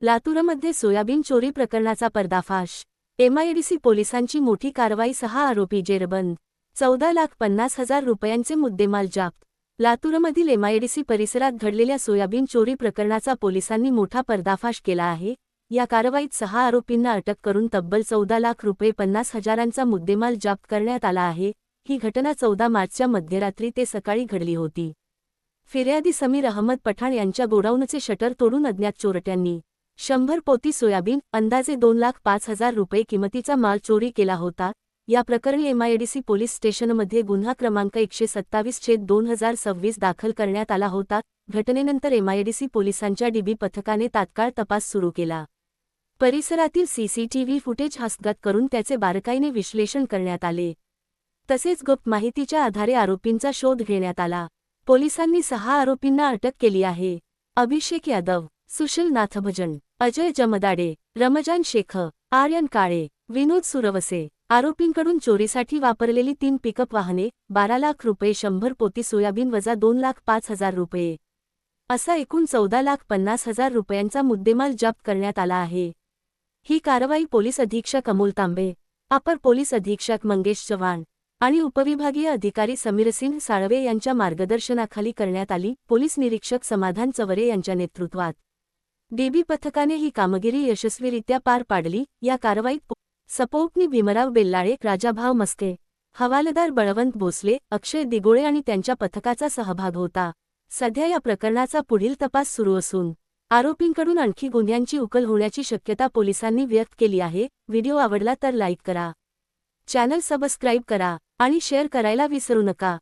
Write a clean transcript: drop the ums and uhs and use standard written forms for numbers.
लातूरमध्ये सोयाबीन चोरी प्रकरणाचा पर्दाफाश। एमआयडीसी पोलिसांची मोठी कारवाई, 6 आरोपी जेरबंद, 14,50,000 रुपयांचे मुद्देमाल जप्त। लातूरमधील एमआयडीसी परिसरात घडलेल्या सोयाबीन चोरी प्रकरणाचा पोलिसांनी मोठा पर्दाफाश केला आहे। या कारवाईत 6 आरोपींना अटक करून तब्बल 14 लाख रुपये 50,000चा मुद्देमाल जप्त करण्यात आला आहे। ही घटना 14 मार्चच्या मध्यरात्री ते सकाळी घडली होती। फिर्यादी समीर अहमद पठाण यांच्या गोडाऊनचे शटर तोडून अज्ञात चोरट्यांनी 100 पोती सोयाबीन, अंदाजे 2,05,000 रुपये किमतीचा माल चोरी केला होता। या प्रकरणी एमआयडीसी पोलीस स्टेशनमध्ये गुन्हा क्रमांक 127/2026 दाखल करण्यात आला होता। घटनेनंतर एमआयडीसी पोलिसांच्या डीबी पथकाने तात्काळ तपास सुरू केला। परिसरातील सीसीटीव्ही फुटेज हस्तगत करून त्याचे बारकाईने विश्लेषण करण्यात आले। तसेच गुप्त माहितीच्या आधारे आरोपींचा शोध घेण्यात आला। पोलिसांनी 6 आरोपींना अटक केली आहे। अभिषेक यादव, सुशील नाथभजन, अजय जमदाडे, रमजान शेख, आर्यन काळे, विनोद सुरवसे। आरोपींकडून चोरीसाठी वापरलेली 3 पिकअप वाहने, 12 लाख रुपये, 100 पोती सोयाबीन वजा 2,05,000 रुपये असा एकूण 14,50,000 रुपयांचा मुद्देमाल जप्त करण्यात आला आहे। ही कारवाई पोलीस अधीक्षक अमोल तांबे, अपर पोलीस अधीक्षक मंगेश चव्हाण आणि उपविभागीय अधिकारी समीरसिंह साळवे यांच्या मार्गदर्शनाखाली करण्यात आली। पोलीस निरीक्षक समाधान चवरे यांच्या नेतृत्वात डीबी पथकाने ही कामगिरी यशस्वीरित्या पार पाडली। या कारवाईत सपोपनी भीमराव बेल्लाळे, राजाभाव मस्के, हवालदार बळवंत भोसले, अक्षय दिगोळे आणि त्यांच्या पथकाचा सहभाग होता। सध्या या प्रकरणाचा पुढील तपास सुरू असून आरोपींकडून आणखी गुन्ह्यांची उकल होण्याची शक्यता पोलिसांनी व्यक्त केली आहे। व्हिडिओ आवडला तर लाईक करा, चॅनल सबस्क्राईब करा आणि शेअर करायला विसरू नका।